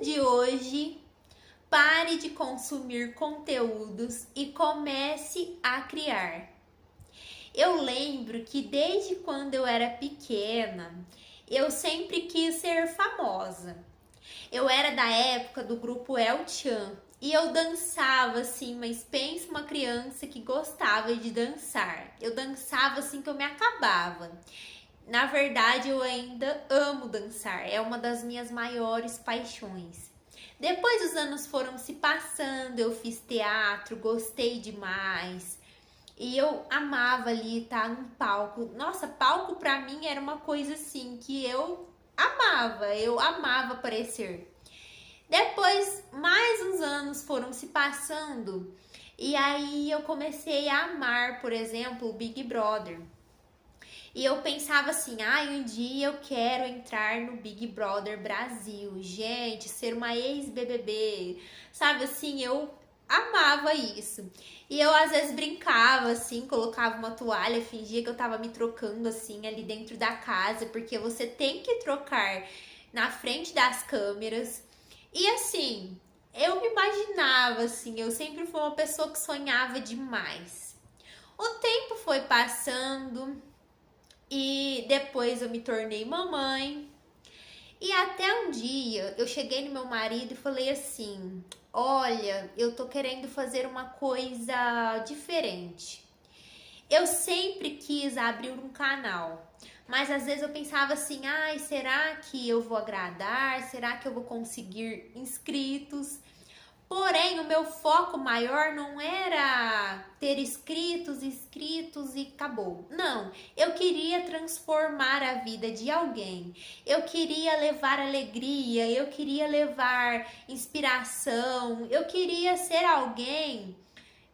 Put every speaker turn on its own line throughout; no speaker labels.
de hoje, pare de consumir conteúdos e comece a criar. Eu lembro que desde quando eu era pequena, eu sempre quis ser famosa. Eu era da época do grupo El Chan e eu dançava assim, mas pensa uma criança que gostava de dançar. Eu dançava assim que eu me acabava. Na verdade, eu ainda amo dançar, é uma das minhas maiores paixões. Depois os anos foram se passando, eu fiz teatro, gostei demais. E eu amava ali estar num palco. Nossa, palco pra mim era uma coisa assim que eu amava aparecer. Depois, mais uns anos foram se passando e aí eu comecei a amar, por exemplo, o Big Brother. E eu pensava assim, um dia eu quero entrar no Big Brother Brasil, gente, ser uma ex-BBB, sabe assim, eu amava isso. E eu às vezes brincava assim, colocava uma toalha, fingia que eu tava me trocando assim ali dentro da casa, porque você tem que trocar na frente das câmeras. E assim, eu me imaginava assim, eu sempre fui uma pessoa que sonhava demais. O tempo foi passando, e depois eu me tornei mamãe. E até um dia eu cheguei no meu marido e falei assim: olha, eu tô querendo fazer uma coisa diferente. Eu sempre quis abrir um canal, mas às vezes eu pensava assim: será que eu vou agradar? Será que eu vou conseguir inscritos? Porém, o meu foco maior não era ter inscritos e acabou. Não, eu queria transformar a vida de alguém. Eu queria levar alegria, eu queria levar inspiração, eu queria ser alguém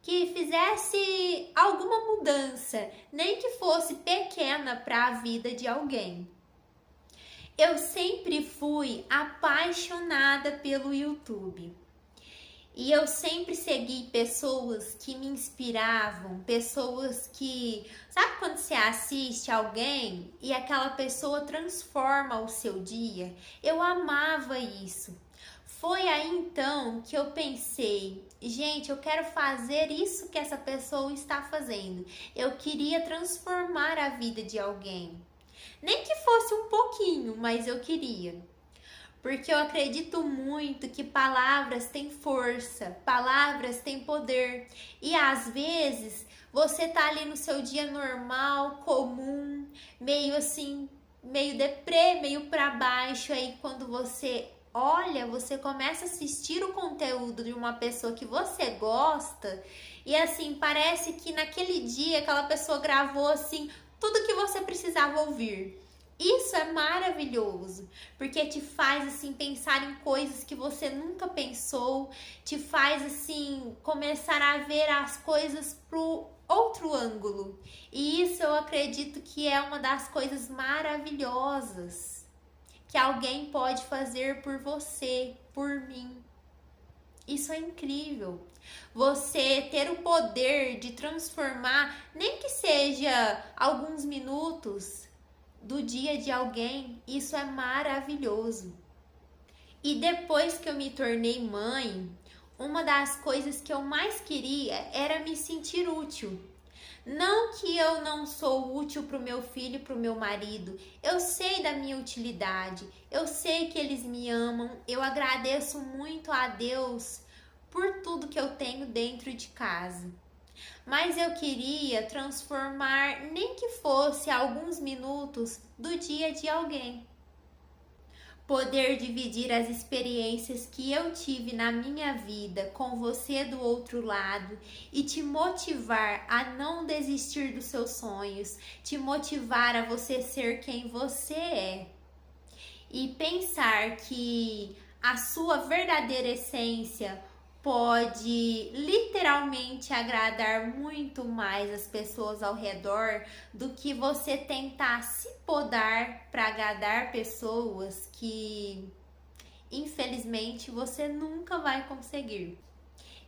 que fizesse alguma mudança, nem que fosse pequena para a vida de alguém. Eu sempre fui apaixonada pelo YouTube. E eu sempre segui pessoas que me inspiravam, pessoas que... Sabe quando você assiste alguém e aquela pessoa transforma o seu dia? Eu amava isso. Foi aí então que eu pensei, gente, eu quero fazer isso que essa pessoa está fazendo. Eu queria transformar a vida de alguém. Nem que fosse um pouquinho, mas eu queria. Porque eu acredito muito que palavras têm força, palavras têm poder. E às vezes você tá ali no seu dia normal, comum, meio assim, meio deprê, meio para baixo. Aí quando você olha, você começa a assistir o conteúdo de uma pessoa que você gosta. E assim, parece que naquele dia aquela pessoa gravou assim tudo que você precisava ouvir. Isso é maravilhoso, porque te faz assim pensar em coisas que você nunca pensou, te faz assim começar a ver as coisas pro outro ângulo. E isso eu acredito que é uma das coisas maravilhosas que alguém pode fazer por você, por mim. Isso é incrível. Você ter o poder de transformar, nem que seja alguns minutos do dia de alguém, isso é maravilhoso. E depois que eu me tornei mãe, uma das coisas que eu mais queria era me sentir útil. Não que eu não sou útil para o meu filho e para o meu marido, eu sei da minha utilidade, eu sei que eles me amam, eu agradeço muito a Deus por tudo que eu tenho dentro de casa. Mas eu queria transformar, nem que fosse alguns minutos do dia de alguém. Poder dividir as experiências que eu tive na minha vida com você do outro lado e te motivar a não desistir dos seus sonhos, te motivar a você ser quem você é. E pensar que a sua verdadeira essência pode literalmente agradar muito mais as pessoas ao redor do que você tentar se podar para agradar pessoas que infelizmente você nunca vai conseguir.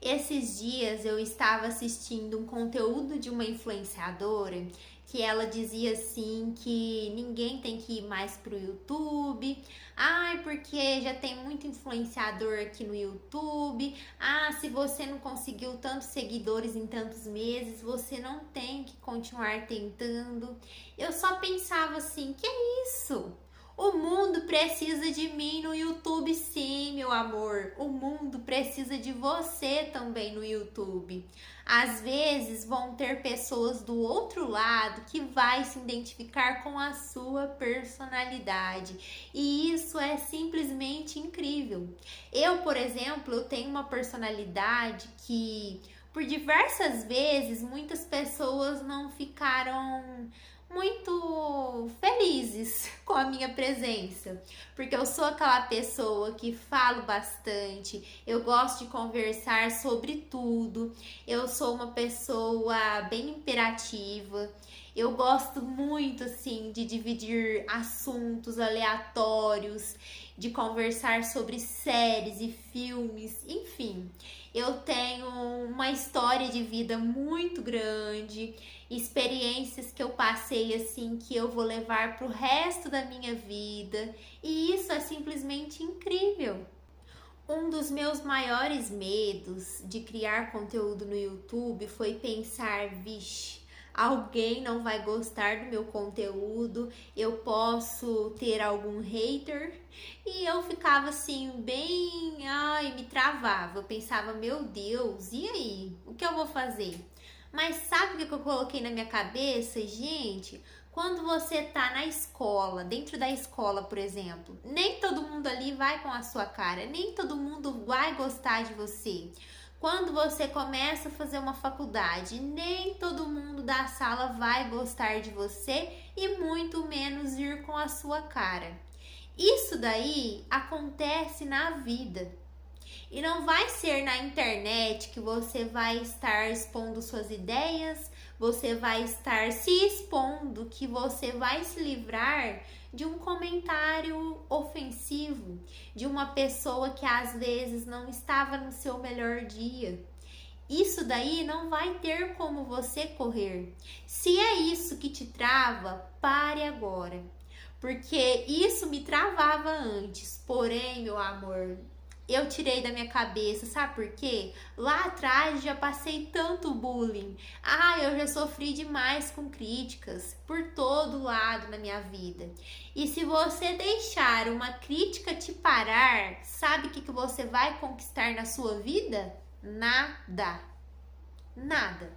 Esses dias eu estava assistindo um conteúdo de uma influenciadora que ela dizia assim que ninguém tem que ir mais pro YouTube. Ai, porque já tem muito influenciador aqui no YouTube. Ah, se você não conseguiu tantos seguidores em tantos meses, você não tem que continuar tentando. Eu só pensava assim, que é isso? O mundo precisa de mim no YouTube, sim, meu amor. O mundo precisa de você também no YouTube. Às vezes vão ter pessoas do outro lado que vai se identificar com a sua personalidade. E isso é simplesmente incrível. Eu, por exemplo, eu tenho uma personalidade que por diversas vezes muitas pessoas não ficaram muito felizes com a minha presença, porque eu sou aquela pessoa que falo bastante, eu gosto de conversar sobre tudo, eu sou uma pessoa bem imperativa, eu gosto muito assim de dividir assuntos aleatórios, de conversar sobre séries e filmes, enfim. Eu tenho uma história de vida muito grande, experiências que eu passei assim que eu vou levar pro resto da minha vida, e isso é simplesmente incrível. Um dos meus maiores medos de criar conteúdo no YouTube foi pensar, vixe, alguém não vai gostar do meu conteúdo, eu posso ter algum hater. E eu ficava assim, bem, ai, me travava. Eu pensava, meu Deus, e aí? O que eu vou fazer? Mas sabe o que eu coloquei na minha cabeça, gente? Quando você tá na escola, dentro da escola, por exemplo, nem todo mundo ali vai com a sua cara, nem todo mundo vai gostar de você. Quando você começa a fazer uma faculdade, nem todo mundo da sala vai gostar de você e muito menos ir com a sua cara. Isso daí acontece na vida. E não vai ser na internet que você vai estar expondo suas ideias, você vai estar se expondo, que você vai se livrar de um comentário ofensivo, de uma pessoa que às vezes não estava no seu melhor dia. Isso daí não vai ter como você correr. Se é isso que te trava, pare agora. Porque isso me travava antes. Porém, meu amor, eu tirei da minha cabeça, sabe por quê? Lá atrás já passei tanto bullying. Ah, eu já sofri demais com críticas por todo lado na minha vida. E se você deixar uma crítica te parar, sabe o que você vai conquistar na sua vida? Nada. Nada.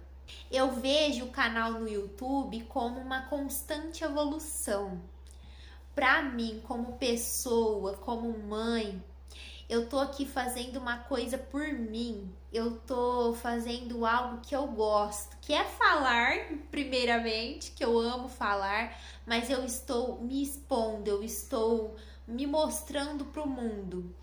Eu vejo o canal no YouTube como uma constante evolução. Pra mim, como pessoa, como mãe, eu tô aqui fazendo uma coisa por mim. Eu tô fazendo algo que eu gosto, que é falar, primeiramente, que eu amo falar, mas eu estou me expondo, eu estou me mostrando pro mundo.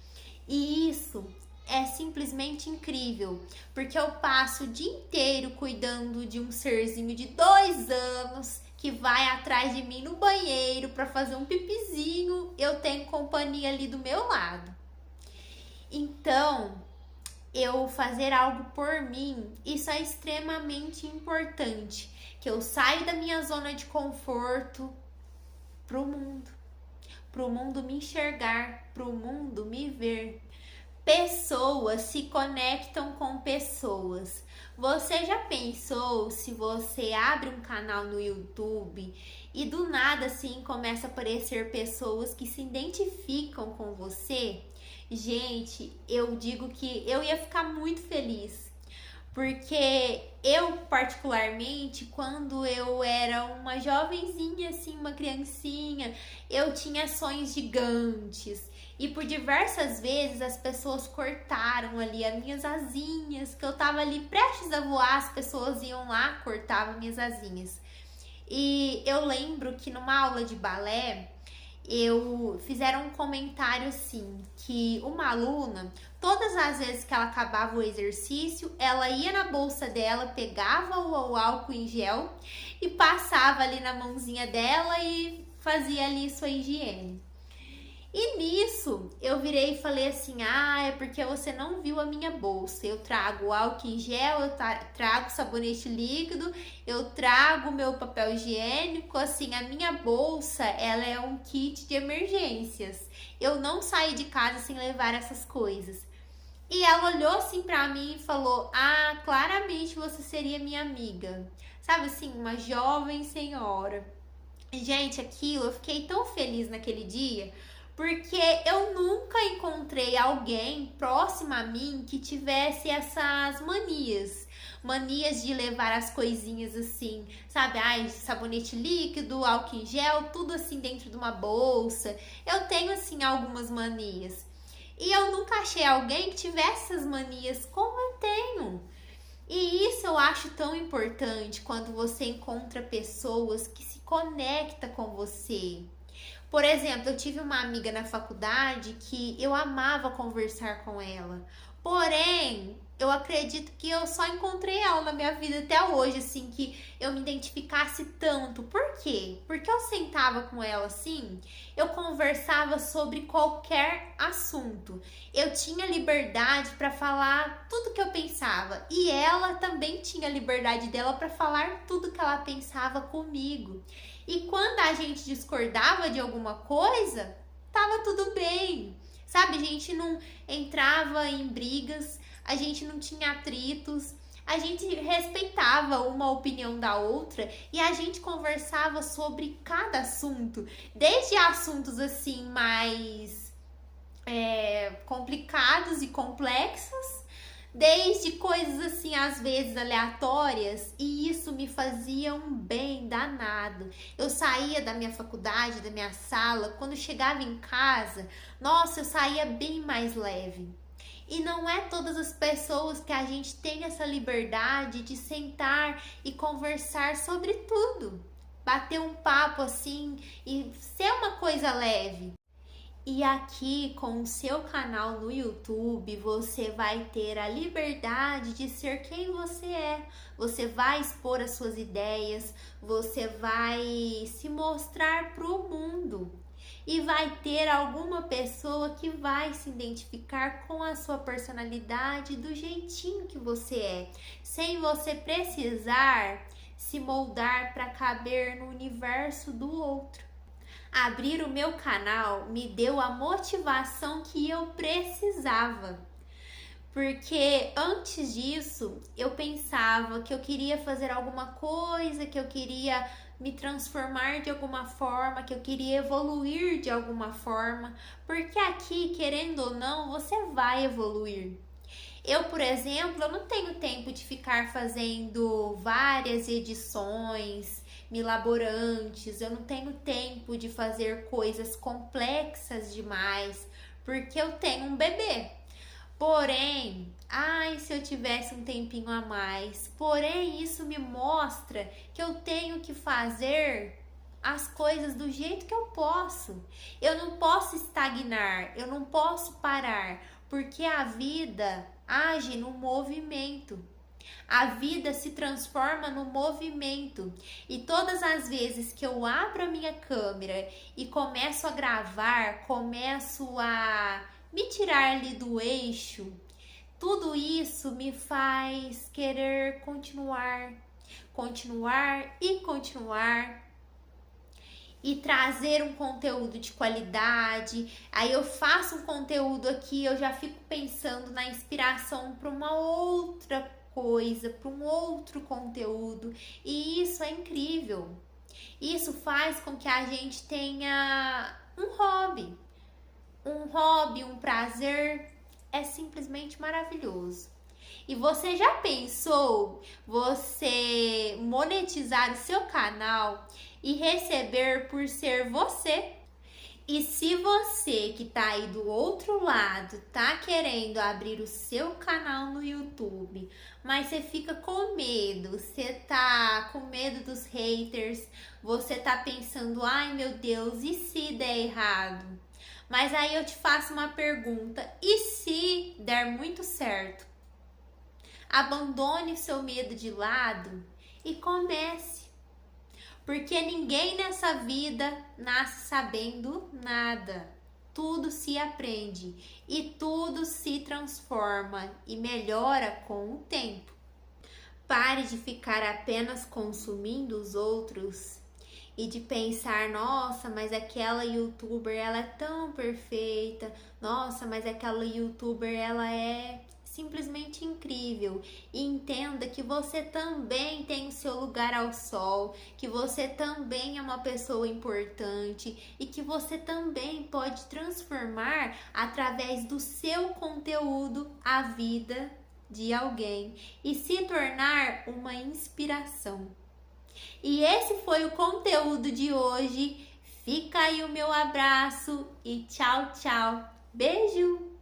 E isso é simplesmente incrível, porque eu passo o dia inteiro cuidando de um serzinho de 2 anos que vai atrás de mim no banheiro para fazer um pipizinho. Eu tenho companhia ali do meu lado. Então, eu fazer algo por mim, isso é extremamente importante, que eu saio da minha zona de conforto pro mundo me enxergar, pro mundo me ver. Pessoas se conectam com pessoas. Você já pensou se você abre um canal no YouTube e do nada assim começa a aparecer pessoas que se identificam com você? Gente, eu digo que eu ia ficar muito feliz. Porque eu, particularmente, quando eu era uma jovenzinha, assim, uma criancinha, eu tinha sonhos gigantes. E por diversas vezes as pessoas cortaram ali as minhas asinhas, que eu tava ali prestes a voar, as pessoas iam lá, cortavam minhas asinhas. E eu lembro que numa aula de balé, fizeram um comentário assim, que uma aluna, todas as vezes que ela acabava o exercício, ela ia na bolsa dela, pegava o álcool em gel e passava ali na mãozinha dela e fazia ali sua higiene. E nisso, eu virei e falei assim: ah, é porque você não viu a minha bolsa. Eu trago álcool em gel, eu trago sabonete líquido, eu trago meu papel higiênico. Assim, a minha bolsa, ela é um kit de emergências. Eu não saí de casa sem levar essas coisas. E ela olhou assim pra mim e falou: ah, claramente você seria minha amiga. Sabe assim, uma jovem senhora. Gente, aquilo, eu fiquei tão feliz naquele dia, porque eu nunca encontrei alguém próximo a mim que tivesse essas manias. Manias de levar as coisinhas assim, sabe? Ai, sabonete líquido, álcool em gel, tudo assim dentro de uma bolsa. Eu tenho assim algumas manias. E eu nunca achei alguém que tivesse essas manias como eu tenho. E isso eu acho tão importante quando você encontra pessoas que se conectam com você. Por exemplo, eu tive uma amiga na faculdade que eu amava conversar com ela. Porém, eu acredito que eu só encontrei ela na minha vida até hoje, assim, que eu me identificasse tanto. Por quê? Porque eu sentava com ela assim, eu conversava sobre qualquer assunto. Eu tinha liberdade para falar tudo que eu pensava e ela também tinha liberdade dela para falar tudo que ela pensava comigo. E quando a gente discordava de alguma coisa, tava tudo bem. Sabe, a gente não entrava em brigas, a gente não tinha atritos, a gente respeitava uma opinião da outra e a gente conversava sobre cada assunto, desde assuntos assim mais complicados e complexos, desde coisas assim, às vezes aleatórias, e isso me fazia um bem danado. Eu saía da minha faculdade, da minha sala, quando chegava em casa, nossa, eu saía bem mais leve. E não é todas as pessoas que a gente tem essa liberdade de sentar e conversar sobre tudo. Bater um papo assim e ser uma coisa leve. E aqui com o seu canal no YouTube, você vai ter a liberdade de ser quem você é. Você vai expor as suas ideias, você vai se mostrar para o mundo. E vai ter alguma pessoa que vai se identificar com a sua personalidade do jeitinho que você é, sem você precisar se moldar para caber no universo do outro. Abrir o meu canal me deu a motivação que eu precisava. Porque antes disso, eu pensava que eu queria fazer alguma coisa, que eu queria me transformar de alguma forma, que eu queria evoluir de alguma forma, porque aqui, querendo ou não, você vai evoluir. Eu, por exemplo, eu não tenho tempo de ficar fazendo várias edições milaborantes, eu não tenho tempo de fazer coisas complexas demais, porque eu tenho um bebê. Porém, ai, se eu tivesse um tempinho a mais. Porém, isso me mostra que eu tenho que fazer as coisas do jeito que eu posso. Eu não posso estagnar, eu não posso parar, porque a vida age no movimento. A vida se transforma no movimento. E todas as vezes que eu abro a minha câmera e começo a gravar, começo a me tirar ali do eixo, tudo isso me faz querer continuar, continuar e continuar e trazer um conteúdo de qualidade. Aí eu faço um conteúdo aqui, eu já fico pensando na inspiração para uma outra coisa, para um outro conteúdo, e isso é incrível. Isso faz com que a gente tenha um hobby, um prazer, é simplesmente maravilhoso. E você já pensou você monetizar o seu canal e receber por ser você? E se você que tá aí do outro lado tá querendo abrir o seu canal no YouTube, mas você fica com medo, você tá com medo dos haters, você tá pensando, ai meu Deus, e se der errado? Mas aí eu te faço uma pergunta, e se der muito certo? Abandone o seu medo de lado e comece. Porque ninguém nessa vida nasce sabendo nada. tudo se aprende e tudo se transforma e melhora com o tempo. Pare de ficar apenas consumindo os outros e de pensar, nossa, mas aquela youtuber ela é tão perfeita, nossa, mas aquela youtuber ela é simplesmente incrível. E entenda que você também tem o seu lugar ao sol, que você também é uma pessoa importante e que você também pode transformar através do seu conteúdo a vida de alguém e se tornar uma inspiração. E esse foi o conteúdo de hoje. Fica aí o meu abraço e tchau, tchau. Beijo!